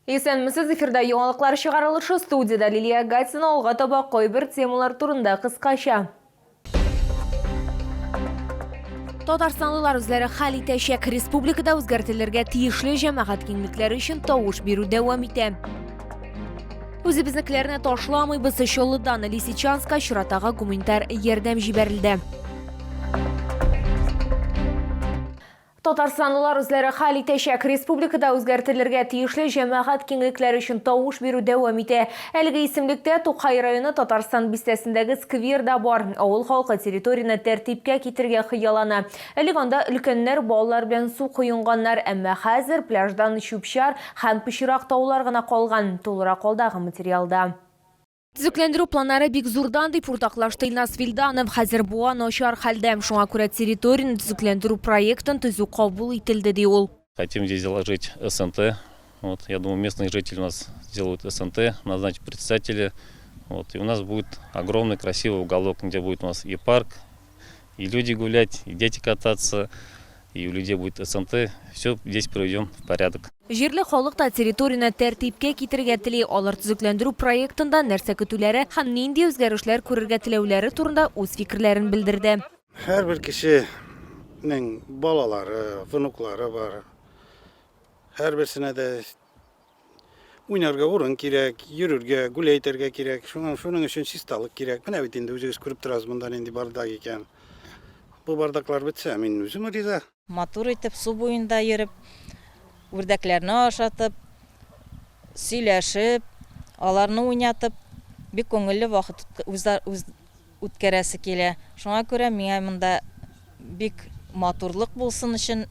Есенмісіз эфирда яңалыклар шығарылышы студияда Лилия Гатина олға таба қойбір темалар турында қысқаша. Татарстанлылар үзләре хәл итәчәк республикада үзгәртүләргә тиешле җәмәгать киңлекләре өчен тавыш бирү дәвам итә. Үзебезнекеләрне ташламыйбыз, Чаллыдан Лисичанска чиратага гуманитар ярдәм җибәрелде. Татарстанлылар үзләре хәл итәчәк республикада үзгәртүләргә тиешле җәмәгать киңлекләре өчен тавыш бирү дәвам итә. Әлеге исемлектә Тукай районы Татарстан бистәсендәге скверда бар. Авыл халкы территорияны тәртипкә китергә хыяллана. Әлеге анда өлкәннәр, балалар белән су коенганнар, әмма хәзер пляждан чүпчәр һәм пычрак таулар гына калган. Тулырак алдагы материалда. Төзекләндерү планнары бик зурдан дип уртаклашты Илназ Вилданов. Хәзер буа начар хәлдә. Шуңа күрә территорияны төзекләндерү проектын төзү кабул ителде ди ул. Хотим здесь заложить СНТ. Вот, я думаю, местные жители у нас сделают СНТ, назначат председателя. Вот, и у нас будет огромный красивый уголок, где будет у нас и парк, и люди гулять, и дети кататься, и у людей будет СНТ. Все здесь приведем в порядок. Җирле халык та территорияны тәртипкә китергә тели. Алар төзекләндерү проектында нәрсә көтүләре һәм нинди үзгәрешләр күрергә теләүләре турында үз фикерләрен белдерде. Һәрбер кешенең балалары, внуклары бар. Һәрберсенә дә уйнарга урын кирәк, йөрергә, гүләйтергә кирәк. Шуның өчен чисталык кирәк. Менә бит инде үзегез күреп торасыз, монда нинди бардак икән. Бу бардаклар бетсә, мин үзем риза. Матур итеп су буенда йөреп, үрдәкләрне ашатып, сөйләшеп, аларны уйнатып, бик күңелле вакыт үткәрәсе килә. Шуңа күрә миңа монда бик матурлык булсын өчен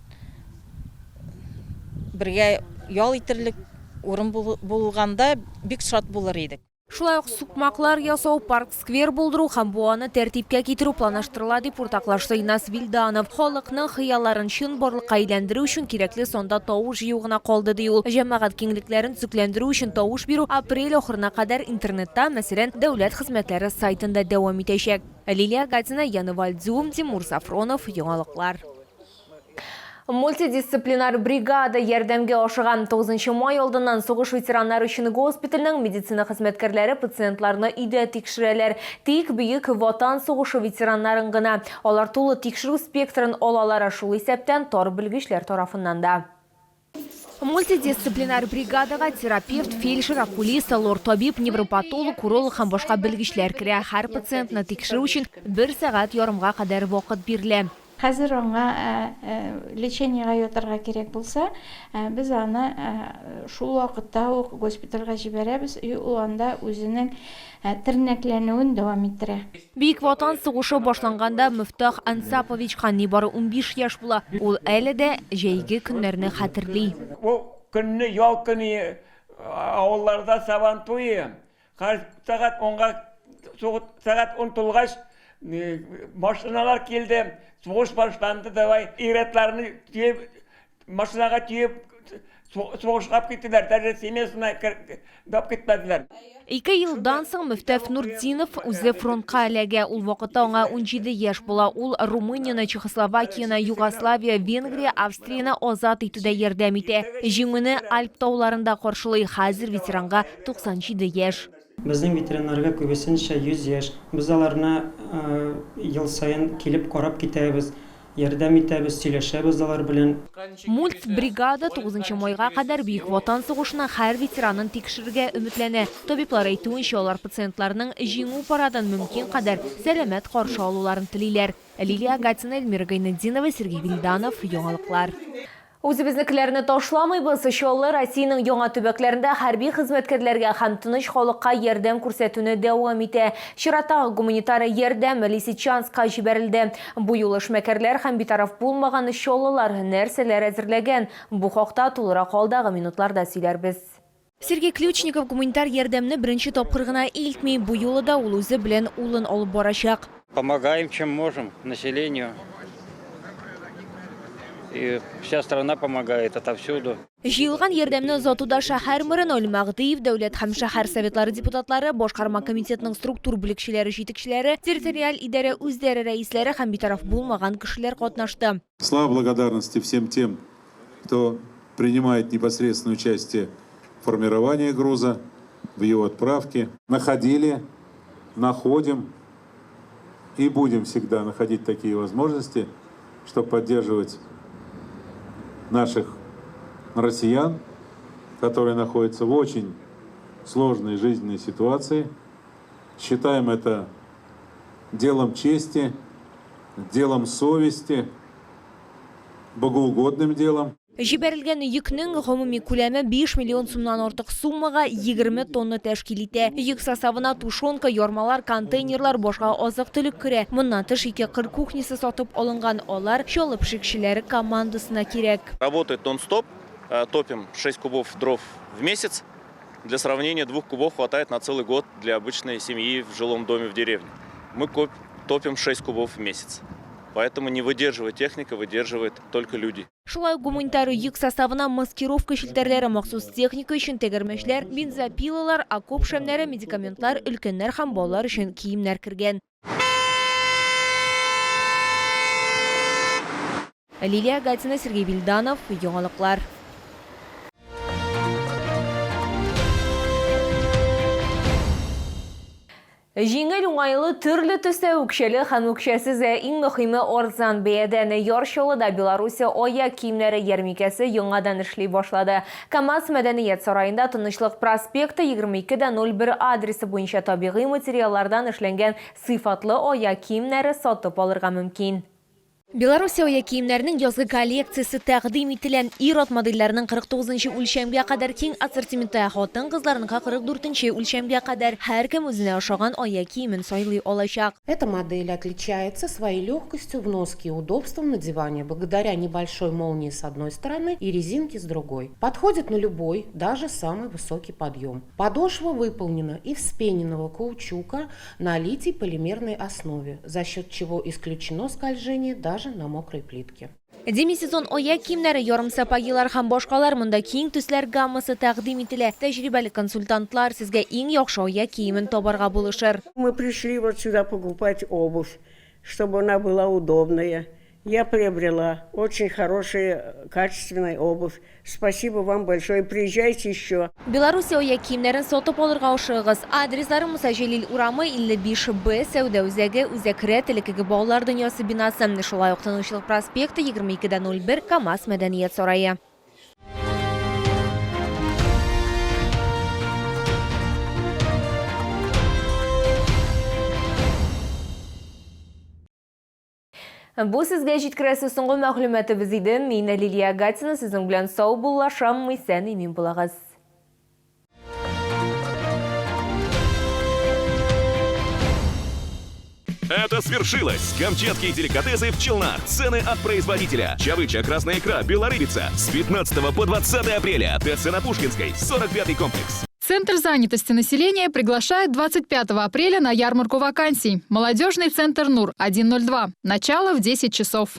бергә ял итерлек урын булганда бик шат булыр идек. Шулай ук сукмаклар ясау, парк, сквер булдыру һәм буаны тәртипкә китерү планлаштырыла дип уртаклашты Илназ Вилданов. Халыкның хыялларын чын барлыкка әйләндерү өчен кирәкле сонда тавыш җыю гына калды ди ул. Җәмәгать киңлекләрен төзекләндерү өчен тавыш бирү апрель ахырына кадәр интернетта, мәсәлән, дәүләт хезмәтләре сайтында дәвам итәчәк. Лилия Гатина, Яны Вальдзум, Тимур Сафронов, яңалыклар. Мультидисциплинар бригада ярдәмгә ашыган 9 май алдыннан сугыш ветераннары өчен госпитальнең медицина хезмәткәрләре пациентларны өйдә тикшерәләр. Тик бөек ватан сугышы ветераннарын гына. Алар тулы тикшерү спектрын алалар, шул исәптән тар белгечләр тарафыннан да. Мультидисциплинар бригадага терапевт, фельдшер, окулист, лор-табиб, невропатолог, уролог һәм башка белгечләр керә. Һәр пациентны тикшерү өчен 1 сәгать ярымга кадәр вакыт бирелә. Хәзер аңа лечениягә ятарга кирәк булса, без аны шул вакытта ук госпитальгә җибәрәбез, и ул анда үзенең тернәкләнүен дәвам иттерә. Бик ватан сугышы башланганда Мифтах Ансаповичка нибары 15 яшь була. Ул әле дә җәйге көннәрне хәтерли. Ул көнне ял көне авылларда сабан туе. Сәгать 10-га сәгать 10 тулгач машиналар килде. Сугыш башланды, давай иретләрне тиеп, машинага тиеп, сугышка киттеләр, дәрә семьясына дап китмәделәр. 2 елдан соң Мифтах Нурдинов үзе фронтка эләгә. Ул вакытта аңа 17 яшь була. Ул Румынияны, Чехословакияны, Югославия, Венгрия, Австрияны азат итүдә ярдәм итә. Җиңүне Альп тауларында каршылый. Хәзер ветеранга 97 яшь. Безнең ветераннарга күбесенчә 100 яшь. Без аларны ел сайын килеп карап китәбез, ярдәм итәбез, сөйләшәбез алар белән. Мультбригада 9 майга кадәр Бөек Ватан сугышына һәр ветеранын тикшерергә өметләнә. Табиблар әйтүенчә, алар пациентларның җиңү парадын мөмкин кадәр сәламәт каршы алуларын телиләр. Лилия Гатина, Эльмира Гайнетдинова, Сергей Вильданов, яңалыклар. Үзебезнекеләрне ташламыйбыз. Чаллы Россиянең яңа төбәкләрендә хәрби хезмәткәрләргә һәм тыныч халыкка ярдәм күрсәтүне дәвам итә. Чираттагы гуманитар ярдәм Лисичанска җибәрелде. Бу юлы эшмәкәрләр һәм битараф булмаган чаллылар нәрсәләр әзерләгән. Бу хакта тулырак алдагы минутларда сөйләрбез. Сергей Ключников гуманитар ярдәмне беренче тапкыр гына илтми. Бу юлы да ул үзе белән улын алып барачак. Помогаем, чем можем населению. И вся страна помогает отовсюду. Җыелган ярдәмне озатуда шәһәр мэры Нөл Мәгъдиев, дәүләт һәм шәһәр советлары депутатлары, башкарма комитетның структур бүлекчеләре, җитәкчеләре, территориаль идарә үзләре рәисләре һәм битараф булмаган кешеләр катнашты. Слова благодарности всем тем, кто принимает непосредственное участие формирования груза, в его отправке. Находили, находим и будем всегда находить такие возможности, чтобы поддерживать наших россиян, которые находятся в очень сложной жизненной ситуации. Считаем это делом чести, делом совести, богоугодным делом. Жиберілген юкнің ғымыми көлемі 5 миллион сумнан артық суммаға 20 тонна тәшкил ете. Юк сосабына тушонка, йормалар, контейнерлар бошға азық түлік кіре. Мұнан тыш 2-40 кухнесі сатып алынған олар шолып шикшілері командасына керек. Работает нон-стоп, топим 6 кубов дров в месяц. Для сравнения, 2 кубов хватает на целый год для обычной семьи в жилом доме в деревне. Мы топим 6 кубов в месяц. Поэтому не выдерживает техника, выдерживает только люди. Шулай гуманитарий юк составына маскировка шилтерлері махсус техника үшін тегермешлер, бензопилалар, окоп шамнары, медикаментлар, үлкеннер һәм балалар үшін киімнәр кірген. Лилия Гатина, Сергей Вильданов, Яңалыклар. Жеңіл оңайлы түрлі түсі өкшелі һәм өкшесіз ең мөһиме арзан бәядәне Яршолыда Беларуся аяк киемнәре ярминкәсе яңадан эшли башлады. КамАЗ Мәдәният сарайында Тынычлык проспекты 22-01 адресы буенча табигый материаллардан эшләнгән сыйфатлы аяк киемнәре сатып алырга мөмкин. Беларусь аяк киемнәренең язгы коллекциясе тәкъдим ителгән ир-ат модельләренең 49-нчы үлчәмгә кадәр киң ассортименты, хатын-кызларның 44-нче үлчәмгә кадәр һәркем үзенә ошаган аяк киемен сайлый алачак. Эта модель отличается своей легкостью в носке и удобством надевания благодаря небольшой молнии с одной стороны и резинке с другой. Подходит на любой, даже самый высокий подъем. Подошва выполнена из вспененного каучука на литий-полимерной основе, за счет чего исключено скольжение даже на мокрой плитке. Демисезон аяк киемнәре, ярым сапогилар һәм башкалар монда киң төсләр гаммасы тәкъдим ителә. Тәҗрибәле консультантлар сезгә иң яхшы аяк киемен табарга булышыр. Мы пришли вот сюда покупать обувь, чтобы она была удобная. Я приобрела очень хорошая, качественная обувь. Спасибо вам большое. Приезжайте еще. Беларусь аяк киемнәрен сатып алырга ашыгыз. Адреслары Муса Җәлил урамы 55Б сәүдә үзәге, Үзәкрә телекеге балалар дөньясы бинасы. Шулай ук Тынычлык проспекты 22-01 КамАЗ Мәдәният сарае. Бу сезгә җиткерәсе соңгы мәгълүматыбыз иде. Мин Лилия Гатина, сезнең белән сау булашам, исән имин булагыз. Это свершилось! Камчатские деликатесы в Челнах. Цены от производителя. Чавыча, красная икра, белорыбица. С 15 по 20 апреля. ТЦ на Пушкинской, 45-й комплекс. Центр занятости населения приглашает 25 апреля на ярмарку вакансий. Молодежный центр НУР 102. Начало в 10 часов.